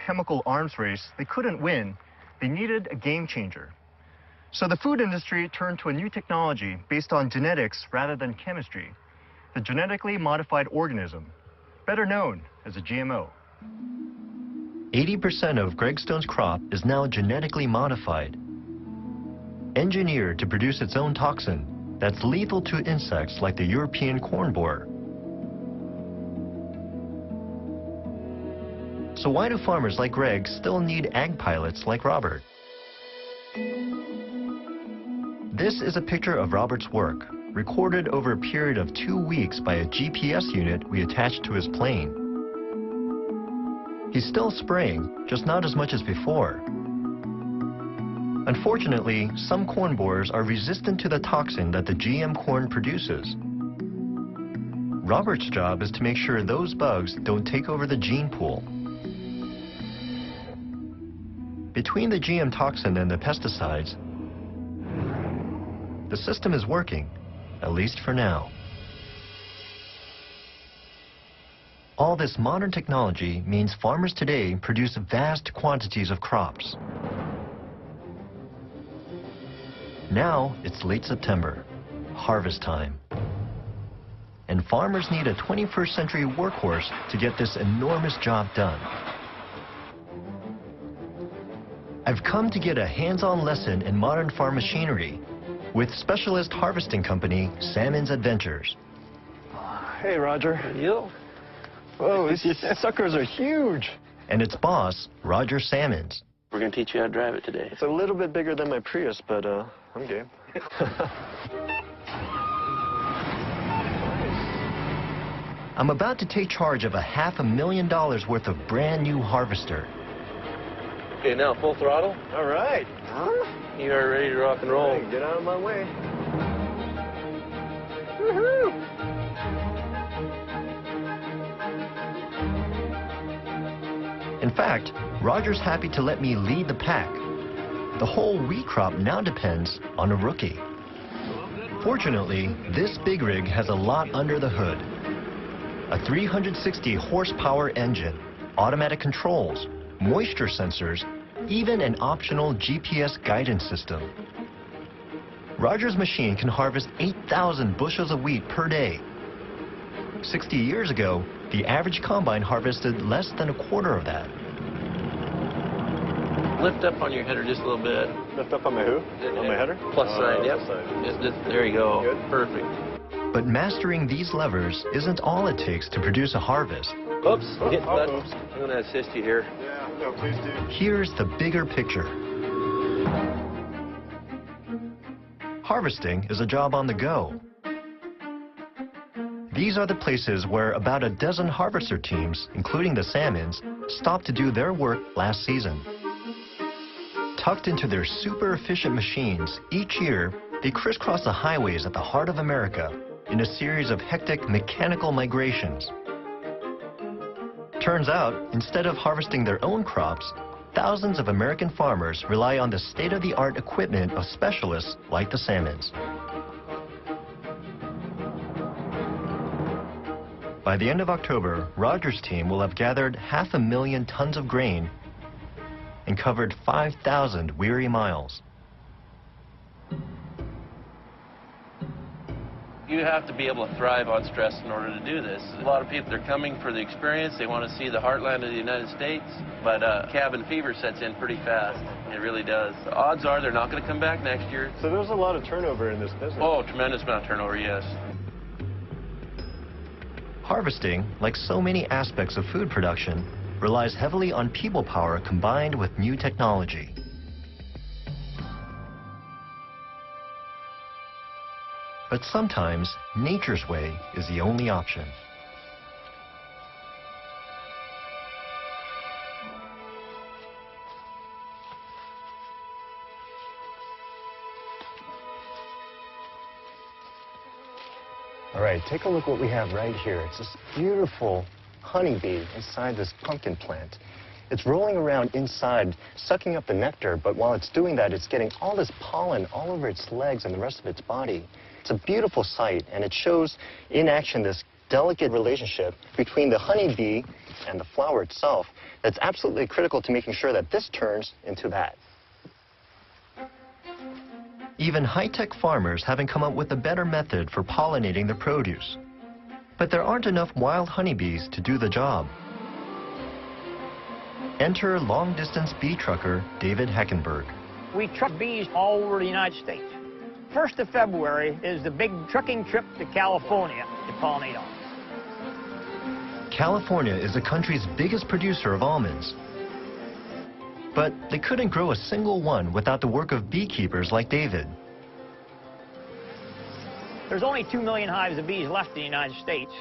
chemical arms race they couldn't win, they needed a game changer. So the food industry turned to a new technology based on genetics rather than chemistry, the genetically modified organism, better known as a GMO. 80% of Greg Stone's crop is now genetically modified, engineered to produce its own toxin that's lethal to insects like the European corn borer. So why do farmers like Greg still need ag pilots like Robert? This is a picture of Robert's work, recorded over a period of 2 weeks by a GPS unit we attached to his plane. He's still spraying, just not as much as before. Unfortunately, some corn borers are resistant to the toxin that the GM corn produces. Robert's job is to make sure those bugs don't take over the gene pool. Between the GM toxin and the pesticides, the system is working, at least for now. All this modern technology means farmers today produce vast quantities of crops. Now it's late September, harvest time. And farmers need a 21st century workhorse to get this enormous job done. I've come to get a hands-on lesson in modern farm machinery with specialist harvesting company Salmon's Adventures. Hey, Roger. You? Whoa, these suckers are huge. And its boss, Roger Salmons. We're going to teach you how to drive it today. It's a little bit bigger than my Prius, but I'm game. I'm about to take charge of a $500,000 worth of brand new harvester. Okay, now full throttle. All right. You are ready to rock and roll. Hey, get out of my way. Woohoo! In fact, Roger's happy to let me lead the pack. The whole wheat crop now depends on a rookie. Fortunately, this big rig has a lot under the hood. A 360 horsepower engine, automatic controls, moisture sensors, even an optional GPS guidance system. Roger's machine can harvest 8,000 bushels of wheat per day. 60 years ago, the average combine harvested less than a quarter of that. Lift up on your header just a little bit. Lift up on my who? On my header? Plus sign, yep. Just, there you go. Good. Perfect. But mastering these levers isn't all it takes to produce a harvest. Oops, hit the button. Oops. I'm going to assist you here. Yeah, no, please do. Here's the bigger picture. Harvesting is a job on the go. These are the places where about a dozen harvester teams, including the Salmons, stopped to do their work last season. Tucked into their super efficient machines, each year, they crisscross the highways at the heart of America in a series of hectic mechanical migrations. Turns out, instead of harvesting their own crops, thousands of American farmers rely on the state-of-the-art equipment of specialists like the Salmons. By the end of October, Roger's team will have gathered 500,000 tons of grain and covered 5,000 weary miles. You have to be able to thrive on stress in order to do this. A lot of people, they're coming for the experience. They want to see the heartland of the United States, but cabin fever sets in pretty fast. It really does. The odds are they're not going to come back next year. So there's a lot of turnover in this business. Oh, tremendous amount of turnover, yes. Harvesting, like so many aspects of food production, relies heavily on people power combined with new technology. But sometimes, nature's way is the only option. All right, take a look what we have right here. It's this beautiful honeybee inside this pumpkin plant. It's rolling around inside, sucking up the nectar, but while it's doing that, it's getting all this pollen all over its legs and the rest of its body. It's a beautiful sight, and it shows in action this delicate relationship between the honeybee and the flower itself that's absolutely critical to making sure that this turns into that. Even high-tech farmers haven't come up with a better method for pollinating their produce. But there aren't enough wild honeybees to do the job. Enter long-distance bee trucker David Heckenberg. We truck bees all over the United States. 1st of February is the big trucking trip to California to pollinate almonds. California is the country's biggest producer of almonds. But they couldn't grow a single one without the work of beekeepers like David. There's only 2 million hives of bees left in the United States.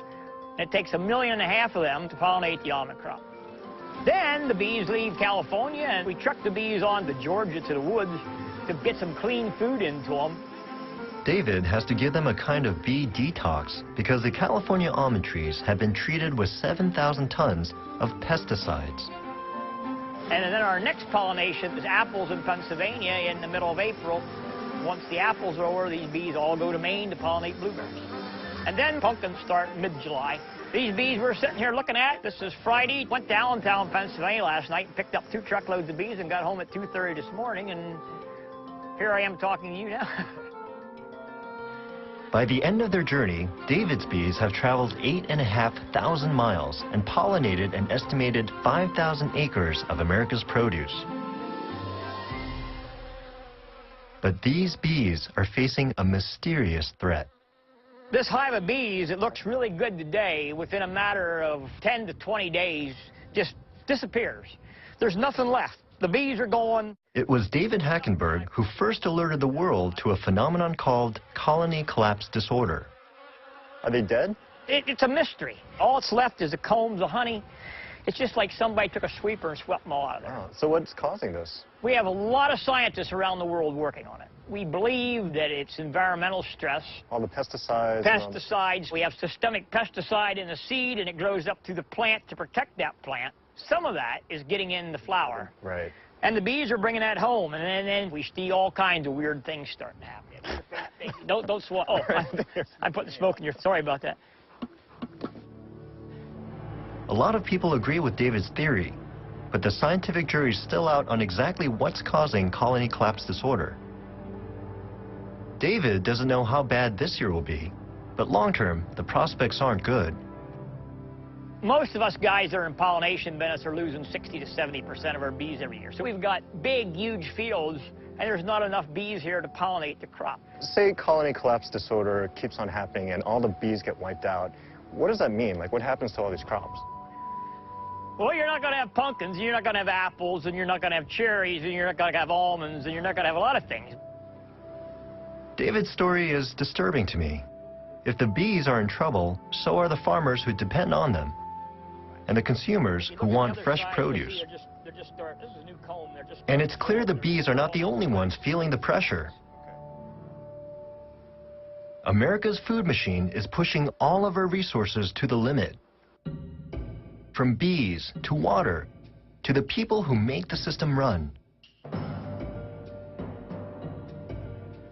It takes 1.5 million of them to pollinate the almond crop. Then the bees leave California and we truck the bees on to Georgia to the woods to get some clean food into them. David has to give them a kind of bee detox because the California almond trees have been treated with 7,000 tons of pesticides. And then our next pollination is apples in Pennsylvania in the middle of April. Once the apples are over, these bees all go to Maine to pollinate blueberries. And then pumpkins start mid-July. These bees we're sitting here looking at, this is Friday. Went downtown Pennsylvania last night and picked up 2 truckloads of bees and got home at 2:30 this morning, and here I am talking to you now. By the end of their journey, David's bees have traveled 8,500 miles and pollinated an estimated 5,000 acres of America's produce. But these bees are facing a mysterious threat. This hive of bees, it looks really good today. Within a matter of 10 to 20 days, just disappears. There's nothing left. The bees are gone. It was David Heckenberg who first alerted the world to a phenomenon called colony collapse disorder. Are they dead? It's a mystery. All that's left is the combs of honey. It's just like somebody took a sweeper and swept them all out of there. Wow. So what's causing this? We have a lot of scientists around the world working on it. We believe that it's environmental stress. All the pesticides. Pesticides. We have systemic pesticide in the seed, and it grows up through the plant to protect that plant. Some of that is getting in the flower. Right. And the bees are bringing that home, and then we see all kinds of weird things starting to happen. Don't swallow. Oh, I put the smoke in your... Sorry about that. A lot of people agree with David's theory, but the scientific jury's still out on exactly what's causing colony collapse disorder. David doesn't know how bad this year will be, but long-term, the prospects aren't good. Most of us guys that are in pollination business are losing 60 to 70% of our bees every year. So we've got big, huge fields, and there's not enough bees here to pollinate the crop. Say colony collapse disorder keeps on happening and all the bees get wiped out. What does that mean? Like, what happens to all these crops? Well, you're not going to have pumpkins, and you're not going to have apples, and you're not going to have cherries, and you're not going to have almonds, and you're not going to have a lot of things. David's story is disturbing to me. If the bees are in trouble, so are the farmers who depend on them, and the consumers who want fresh produce. And it's clear the bees are not the only ones feeling the pressure. America's food machine is pushing all of our resources to the limit. From bees, to water, to the people who make the system run.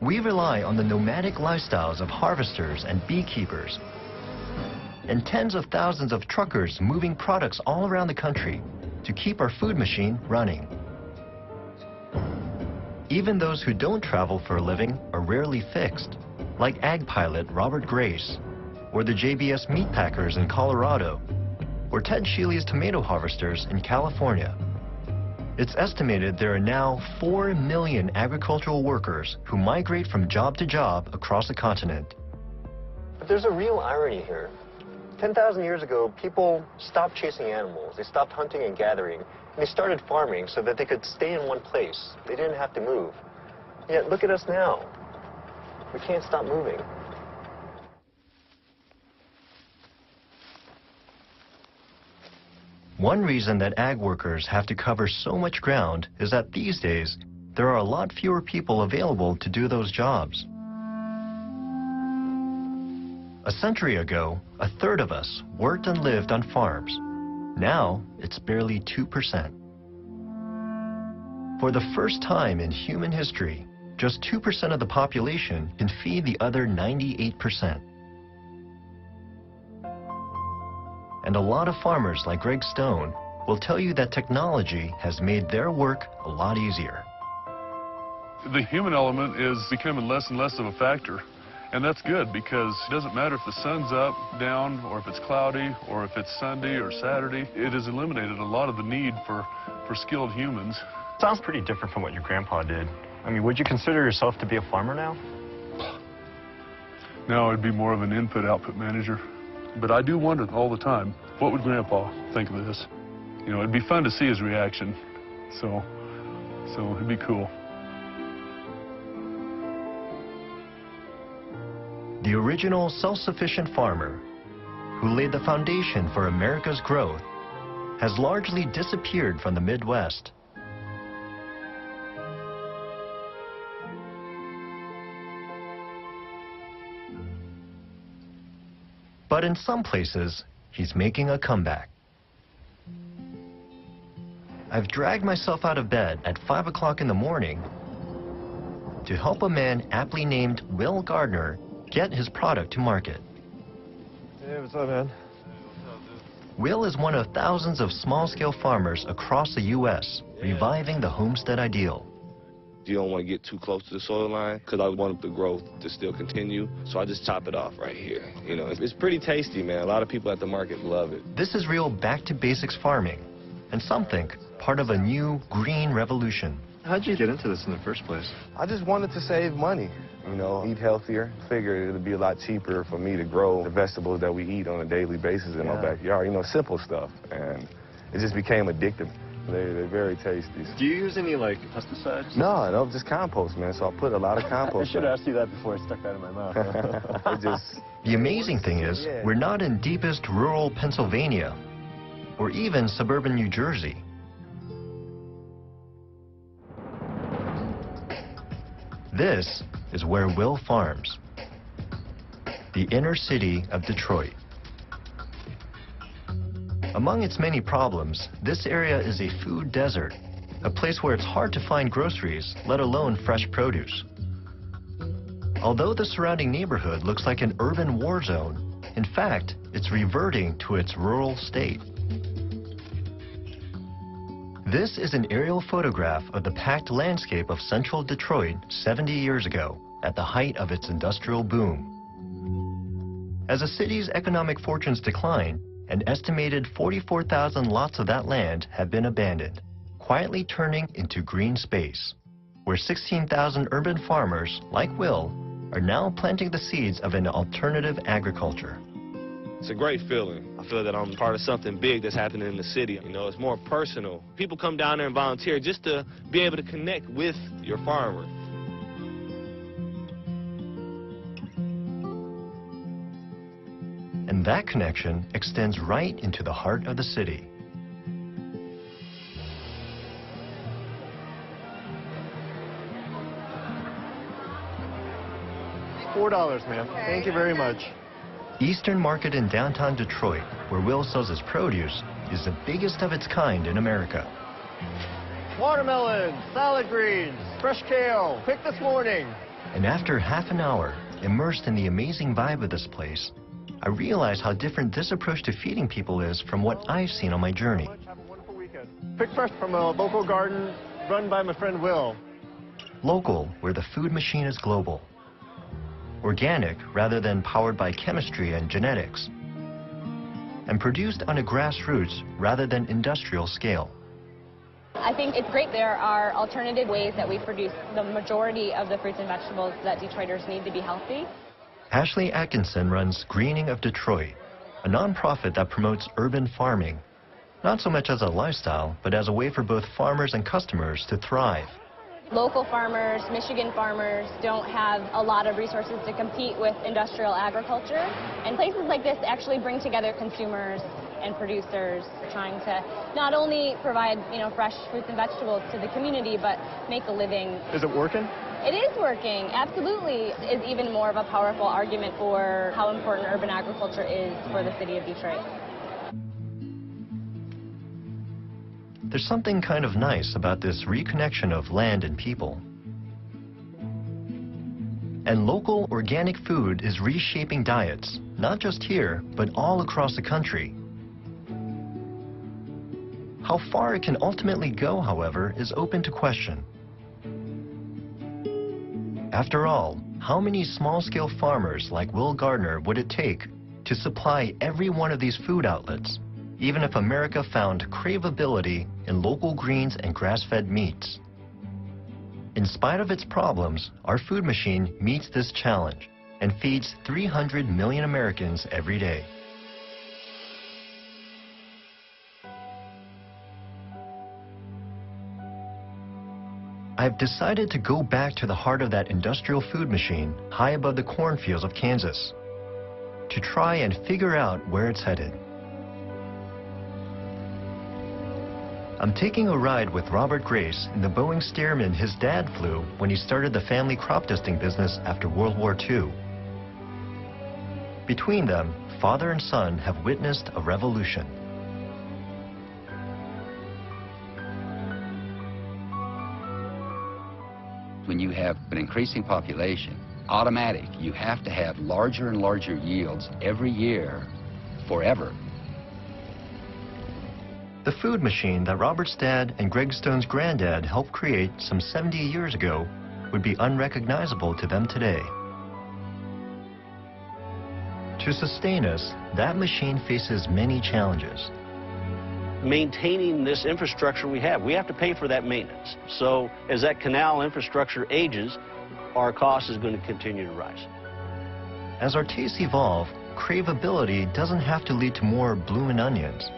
We rely on the nomadic lifestyles of harvesters and beekeepers, and tens of thousands of truckers moving products all around the country to keep our food machine running. Even those who don't travel for a living are rarely fixed, like ag pilot Robert Grace, or the JBS meat packers in Colorado, or Ted Shealy's tomato harvesters in California. It's estimated there are now 4 million agricultural workers who migrate from job to job across the continent. But there's a real irony here. 10,000 years ago, people stopped chasing animals. They stopped hunting and gathering, and they started farming so that they could stay in one place. They didn't have to move. Yet look at us now. We can't stop moving. One reason that ag workers have to cover so much ground is that these days, there are a lot fewer people available to do those jobs. A century ago, 1/3 of us worked and lived on farms. Now, it's barely 2%. For the first time in human history, just 2% of the population can feed the other 98%. And a lot of farmers like Greg Stone will tell you that technology has made their work a lot easier. The human element is becoming less and less of a factor. And that's good, because it doesn't matter if the sun's up, down, or if it's cloudy, or if it's Sunday or Saturday. It has eliminated a lot of the need for skilled humans. Sounds pretty different from what your grandpa did. I mean, would you consider yourself to be a farmer now? Now I'd be more of an input-output manager. But I do wonder all the time, what would Grandpa think of this? You know, it'd be fun to see his reaction. So it'd be cool. The original self-sufficient farmer, who laid the foundation for America's growth, has largely disappeared from the Midwest. But in some places, he's making a comeback. I've dragged myself out of bed at 5 o'clock in the morning to help a man aptly named Will Gardner get his product to market. Hey, what's up, man? Will is one of thousands of small-scale farmers across the U.S. reviving the homestead ideal. You don't want to get too close to the soil line, because I want the growth to still continue, so I just chop it off right here. You know, it's pretty tasty, man. A lot of people at the market love it. This is real back-to-basics farming, and some think part of a new green revolution. How'd you get into this in the first place? I just wanted to save money, you know, eat healthier. Figured it'd be a lot cheaper for me to grow the vegetables that we eat on a daily basis in my backyard, you know, simple stuff. And it just became addictive. They're very tasty. Do you use any, like, pesticides? No, just compost, man. So I put a lot of compost. I should have asked you that before I stuck that in my mouth. The amazing thing is, we're not in deepest rural Pennsylvania, or even suburban New Jersey. This is where Will farms, the inner city of Detroit. Among its many problems, this area is a food desert, a place where it's hard to find groceries, let alone fresh produce. Although the surrounding neighborhood looks like an urban war zone, in fact, it's reverting to its rural state. This is an aerial photograph of the packed landscape of central Detroit 70 years ago, at the height of its industrial boom. As the city's economic fortunes decline, an estimated 44,000 lots of that land have been abandoned, quietly turning into green space, where 16,000 urban farmers, like Will, are now planting the seeds of an alternative agriculture. It's a great feeling. I feel that I'm part of something big that's happening in the city. You know, it's more personal. People come down there and volunteer just to be able to connect with your farmer. And that connection extends right into the heart of the city. $4, man. Thank you very much. Eastern Market in downtown Detroit, where Will sells his produce, is the biggest of its kind in America. Watermelons, salad greens, fresh kale, picked this morning. And after half an hour, immersed in the amazing vibe of this place, I realize how different this approach to feeding people is from what I've seen on my journey. Have a wonderful weekend. Picked fresh from a local garden run by my friend Will. Local, where the food machine is global. Organic, rather than powered by chemistry and genetics. And produced on a grassroots, rather than industrial scale. I think it's great there are alternative ways that we produce the majority of the fruits and vegetables that Detroiters need to be healthy. Ashley Atkinson runs Greening of Detroit, a nonprofit that promotes urban farming, not so much as a lifestyle, but as a way for both farmers and customers to thrive. Local farmers, Michigan farmers, don't have a lot of resources to compete with industrial agriculture. And places like this actually bring together consumers and producers, trying to not only provide, fresh fruits and vegetables to the community, but make a living. Is it working? It is working, absolutely. Is even more of a powerful argument for how important urban agriculture is for the city of Detroit. There's something kind of nice about this reconnection of land and people. And local organic food is reshaping diets, not just here, but all across the country. How far it can ultimately go, however, is open to question. After all, how many small-scale farmers like Will Gardner would it take to supply every one of these food outlets, even if America found craveability in local greens and grass-fed meats? In spite of its problems, our food machine meets this challenge and feeds 300 million Americans every day. I've decided to go back to the heart of that industrial food machine high above the cornfields of Kansas to try and figure out where it's headed. I'm taking a ride with Robert Grace in the Boeing Stearman his dad flew when he started the family crop dusting business after World War II. Between them, father and son have witnessed a revolution. When you have an increasing population, automatic, you have to have larger and larger yields every year, forever. The food machine that Robert's dad and Greg Stone's granddad helped create some 70 years ago would be unrecognizable to them today. To sustain us, that machine faces many challenges. Maintaining this infrastructure we have to pay for that maintenance. So as that canal infrastructure ages, our cost is going to continue to rise. As our tastes evolve, craveability doesn't have to lead to more bloomin' onions.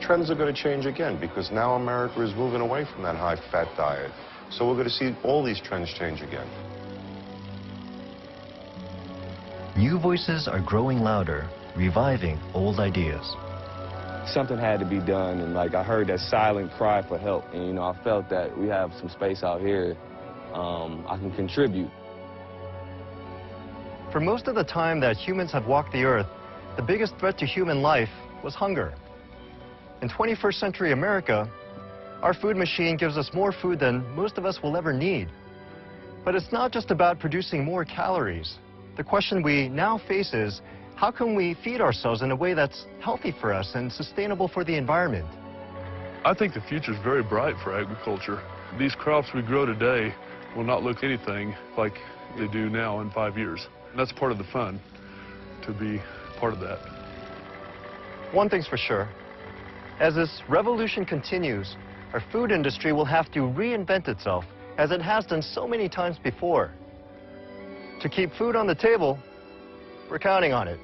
Trends are going to change again because now America is moving away from that high-fat diet. So we're going to see all these trends change again. New voices are growing louder, reviving old ideas. Something had to be done, and like I heard that silent cry for help, and you know, I felt that we have some space out here I can contribute. For most of the time that humans have walked the earth, the biggest threat to human life was hunger. In 21st century America, our food machine gives us more food than most of us will ever need. But it's not just about producing more calories. The question we now face is, how can we feed ourselves in a way that's healthy for us and sustainable for the environment? I think the future is very bright for agriculture. These crops we grow today will not look anything like they do now in 5 years. And that's part of the fun, to be part of that. One thing's for sure. As this revolution continues, our food industry will have to reinvent itself, as it has done so many times before. To keep food on the table, we're counting on it.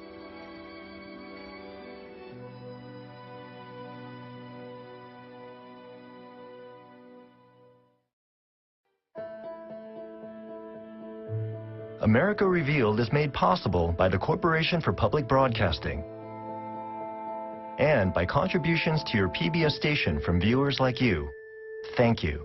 America Revealed is made possible by the Corporation for Public Broadcasting and by contributions to your PBS station from viewers like you. Thank you.